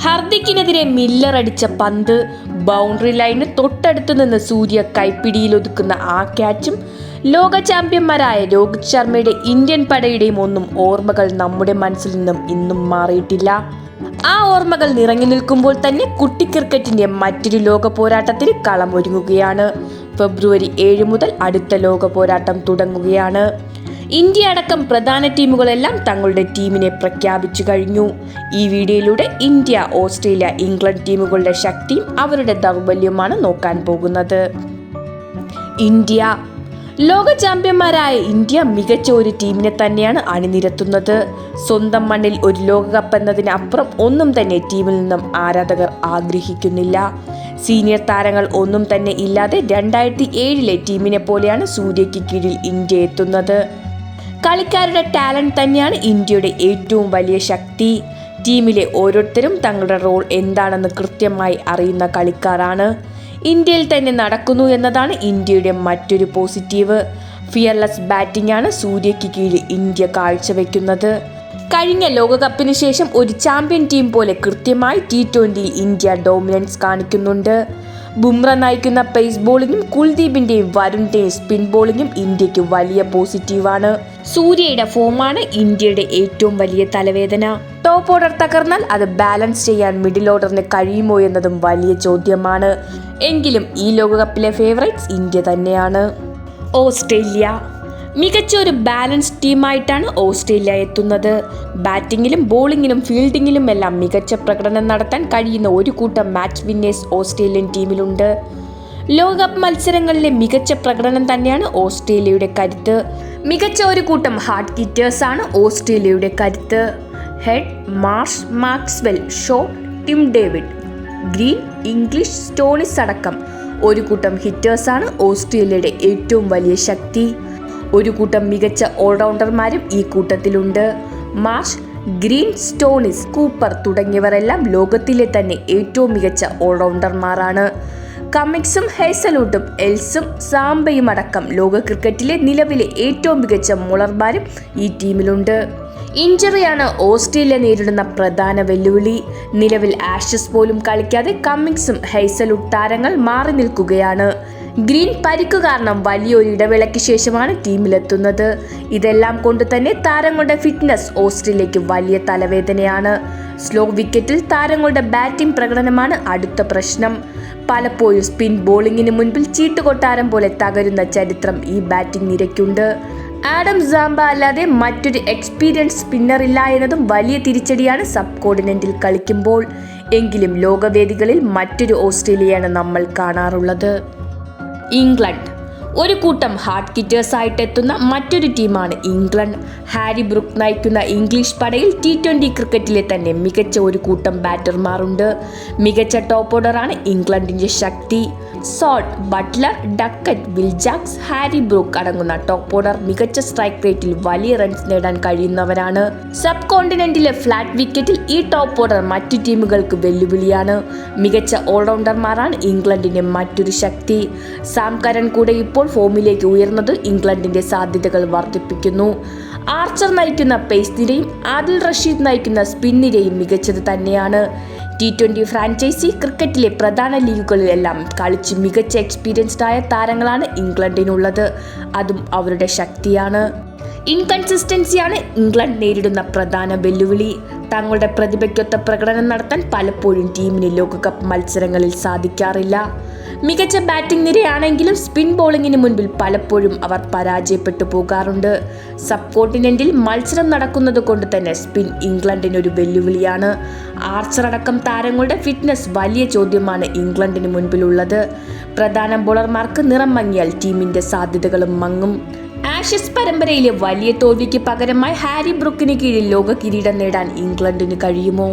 ഹർദിക്കിനെതിരെ Miller അടിച്ച പന്ത് boundary line തൊട്ടടുത്തു നിന്ന് സൂര്യ കൈപ്പിടിയിലൊതുക്കുന്ന ആ ക്യാച്ചും ലോക ചാമ്പ്യന്മാരായ രോഹിത് ശർമ്മയുടെ ഇന്ത്യൻ പടയുടെയും ഒന്നും ഓർമ്മകൾ നമ്മുടെ മനസ്സിൽ നിന്നും ഇന്നും മാറിയിട്ടില്ല. ആ ഓർമ്മകൾ നിറഞ്ഞു നിൽക്കുമ്പോൾ തന്നെ കുട്ടി ക്രിക്കറ്റിന്റെ മറ്റൊരു ലോക പോരാട്ടത്തിന് കളമൊരുങ്ങുകയാണ്. ഫെബ്രുവരി 7 മുതൽ അടുത്ത ലോക പോരാട്ടം തുടങ്ങുകയാണ്. ഇന്ത്യ അടക്കം പ്രധാന ടീമുകളെല്ലാം തങ്ങളുടെ ടീമിനെ പ്രഖ്യാപിച്ചു കഴിഞ്ഞു. ഈ വീഡിയോയിലൂടെ ഇന്ത്യ, ഓസ്ട്രേലിയ, ഇംഗ്ലണ്ട് ടീമുകളുടെ ശക്തിയും അവരുടെ ദൗർബല്യവുമാണ് നോക്കാൻ പോകുന്നത്. ഇന്ത്യ ലോക ചാമ്പ്യന്മാരായ ഇന്ത്യ മികച്ച ഒരു ടീമിനെ തന്നെയാണ് അണിനിരത്തുന്നത്. സ്വന്തം മണ്ണിൽ ഒരു ലോകകപ്പ് എന്നതിന് അപ്പുറം ഒന്നും തന്നെ ടീമിൽ നിന്നും ആരാധകർ ആഗ്രഹിക്കുന്നില്ല. സീനിയർ താരങ്ങൾ ഒന്നും തന്നെ ഇല്ലാതെ 2007 ടീമിനെ പോലെയാണ് സൂര്യയ്ക്ക് കീഴിൽ ഇന്ത്യ എത്തുന്നത്. കളിക്കാരുടെ ടാലന്റ് തന്നെയാണ് ഇന്ത്യയുടെ ഏറ്റവും വലിയ ശക്തി. ടീമിലെ ഓരോരുത്തരും തങ്ങളുടെ റോൾ എന്താണെന്ന് കൃത്യമായി അറിയുന്ന കളിക്കാരാണ്. ഇന്ത്യയിൽ തന്നെ നടക്കുന്നു എന്നതാണ് ഇന്ത്യയുടെ മറ്റൊരു പോസിറ്റീവ്. ഫിയർലെസ് ബാറ്റിംഗ് ആണ് സൂര്യയ്ക്ക് കീഴിൽ ഇന്ത്യ കാഴ്ചവെക്കുന്നത്. കഴിഞ്ഞ ലോകകപ്പിന് ശേഷം ഒരു ചാമ്പ്യൻ ടീം പോലെ കൃത്യമായി T20 ഇന്ത്യ ഡോമിനൻസ് കാണിക്കുന്നുണ്ട്. ബുംറ നയിക്കുന്ന പേസ് ബോളിംഗും കുൽദീപിന്റെയും വരുണിന്റെയും സ്പിൻ ബോളിംഗും ഇന്ത്യക്ക് വലിയ പോസിറ്റീവാണ്. സൂര്യയുടെ ഫോമാണ് ഇന്ത്യയുടെ ഏറ്റവും വലിയ തലവേദന. ടോപ്പ് ഓർഡർ തകർന്നാൽ അത് ബാലൻസ് ചെയ്യാൻ മിഡിൽ ഓർഡറിന് കഴിയുമോ എന്നതും വലിയ ചോദ്യമാണ്. എങ്കിലും ഈ ലോകകപ്പിലെ ഫേവറേറ്റ്സ് ഇന്ത്യ തന്നെയാണ്. ഓസ്ട്രേലിയ മികച്ച ഒരു ബാലൻസ് ടീമായിട്ടാണ് ഓസ്ട്രേലിയ എത്തുന്നത്. ബാറ്റിങ്ങിലും ബോളിങ്ങിലും ഫീൽഡിങ്ങിലും എല്ലാം മികച്ച പ്രകടനം നടത്താൻ കഴിയുന്ന ഒരു കൂട്ടം മാച്ച് വിന്നേഴ്സ് ഓസ്ട്രേലിയൻ ടീമിലുണ്ട്. ലോകകപ്പ് മത്സരങ്ങളിലെ മികച്ച പ്രകടനം തന്നെയാണ് ഓസ്ട്രേലിയയുടെ കരുത്ത്. മികച്ച ഒരു കൂട്ടം ഹാർഡ് ഹിറ്റേഴ്സാണ് ഓസ്ട്രേലിയയുടെ കരുത്ത്. Head, Marsh, Maxwell, show, Tim David, green, English, Stoinis അടക്കം ഒരു കൂട്ടം ഹിറ്റേഴ്സാണ് ഓസ്ട്രേലിയയുടെ ഏറ്റവും വലിയ ശക്തി. ഒരു കൂട്ടം മികച്ച ഓൾറൗണ്ടർമാരും ഈ കൂട്ടത്തിലുണ്ട്. മാർഷ്, ഗ്രീൻ, സ്റ്റോണിസ്, കൂപ്പർ തുടങ്ങിയവരെല്ലാം ലോകത്തിലെ തന്നെ ഏറ്റവും മികച്ച ഓൾറൗണ്ടർമാരാണ്. കമ്മിൻസും ഹേസൽവുഡും എൽസും സാംബയും അടക്കം ലോക ക്രിക്കറ്റിലെ നിലവിലെ ഏറ്റവും മികച്ച ബോളർമാരും ഈ ടീമിലുണ്ട്. ഇഞ്ചറിയാണ് ഓസ്ട്രേലിയ നേരിടുന്ന പ്രധാന വെല്ലുവിളി. നിലവിൽ ആഷസ് പോലും കളിക്കാതെ കമ്മിൻസും ഹേസൽവുഡ് താരങ്ങൾ മാറി നിൽക്കുകയാണ്. ഗ്രീൻ പരിക്കു കാരണം വലിയൊരു ഇടവേളയ്ക്ക് ശേഷമാണ് ടീമിലെത്തുന്നത്. ഇതെല്ലാം കൊണ്ട് തന്നെ താരങ്ങളുടെ ഫിറ്റ്നസ് ഓസ്ട്രേലിയക്ക് വലിയ തലവേദനയാണ്. സ്ലോ വിക്കറ്റിൽ താരങ്ങളുടെ ബാറ്റിംഗ് പ്രകടനമാണ് അടുത്ത പ്രശ്നം. പലപ്പോഴും സ്പിൻ ബോളിങ്ങിന് മുൻപിൽ ചീട്ടുകൊട്ടാരം പോലെ തകരുന്ന ചരിത്രം ഈ ബാറ്റിംഗ് നിരയ്ക്കുണ്ട്. ആഡം സാംബ അല്ലാതെ മറ്റൊരു എക്സ്പീരിയൻസ് സ്പിന്നർ ഇല്ല എന്നതും വലിയ തിരിച്ചടിയാണ് സബ് കോണ്ടിനെന്റിൽ കളിക്കുമ്പോൾ. എങ്കിലും ലോകവേദികളിൽ മറ്റൊരു ഓസ്ട്രേലിയയാണ് നമ്മൾ കാണാറുള്ളത്. ഇംഗ്ലണ്ട് ഒരു കൂട്ടം ഹാർഡ് ഹിറ്റേഴ്സ് ആയിട്ട് എത്തുന്ന മറ്റൊരു ടീമാണ് ഇംഗ്ലണ്ട്. ഹാരി ബ്രൂക്ക് നയിക്കുന്ന ഇംഗ്ലീഷ് പടയിൽ T20 ക്രിക്കറ്റിലെ തന്നെ മികച്ച ഒരു കൂട്ടം ബാറ്റർമാരുണ്ട്. മികച്ച ടോപ്പ് ഓർഡറാണ് ഇംഗ്ലണ്ടിന്റെ ശക്തി. Salt, Buttler, Duckett, Will Jacks, Harry Brook അടങ്ങുന്ന ടോപ്പ് ഓർഡർ മികച്ച സ്ട്രൈക്ക് റേറ്റിൽ വലിയ റൺസ് നേടാൻ കഴിയുന്നവരാണ്. സബ് കോണ്ടിനെന്റിലെ ഫ്ലാറ്റ് വിക്കറ്റിൽ ഈ ടോപ്പ് ഓർഡർ മറ്റു ടീമുകൾക്ക് വെല്ലുവിളിയാണ്. മികച്ച ഓൾറൗണ്ടർമാരാണ് ഇംഗ്ലണ്ടിന്റെ മറ്റൊരു ശക്തി. സാം കരൺ കൂടെ ഇപ്പോൾ ഫോമിലേക്ക് ഉയർന്നത് ഇംഗ്ലണ്ടിന്റെ സാധ്യതകൾ വർദ്ധിപ്പിക്കുന്നു. ആർച്ചർ നയിക്കുന്ന പേസ് നിരയും ആദിൽ റഷീദ് നയിക്കുന്ന സ്പിൻ നിരയും മികച്ചത് തന്നെയാണ്. T20 ഫ്രാഞ്ചൈസി ക്രിക്കറ്റിലെ പ്രധാന ലീഗുകളിലെല്ലാം കളിച്ച് മികച്ച എക്സ്പീരിയൻസ്ഡ് ആയ താരങ്ങളാണ് ഇംഗ്ലണ്ടിനുള്ളത്. അതും അവരുടെ ശക്തിയാണ്. ഇൻകൺസിസ്റ്റൻസിയാണ് ഇംഗ്ലണ്ട് നേരിടുന്ന പ്രധാന വെല്ലുവിളി. തങ്ങളുടെ പ്രതിഭയ്ക്കൊത്ത പ്രകടനം നടത്താൻ പലപ്പോഴും ടീമിന് ലോകകപ്പ് മത്സരങ്ങളിൽ സാധിക്കാറില്ല. മികച്ച ബാറ്റിംഗ് നിരയാണെങ്കിലും സ്പിൻ ബോളിങ്ങിന് മുൻപിൽ പലപ്പോഴും അവർ പരാജയപ്പെട്ടു പോകാറുണ്ട്. സബ് കോണ്ടിനെന്റിൽ മത്സരം നടക്കുന്നത് കൊണ്ട് തന്നെ സ്പിൻ ഇംഗ്ലണ്ടിനൊരു വെല്ലുവിളിയാണ്. ആർച്ചർ അടക്കം താരങ്ങളുടെ ഫിറ്റ്നസ് വലിയ ചോദ്യമാണ് ഇംഗ്ലണ്ടിന് മുൻപിലുള്ളത്. പ്രധാന ബോളർമാർക്ക് നിറം മങ്ങിയാൽ ടീമിന്റെ സാധ്യതകളും മങ്ങും. ആഷസ് പരമ്പരയിലെ വലിയ തോൽവിക്ക് പകരമായി ഹാരി ബ്രൂക്കിന് കീഴിൽ ലോക കിരീടം നേടാൻ ഇംഗ്ലണ്ടിന് കഴിയുമോ?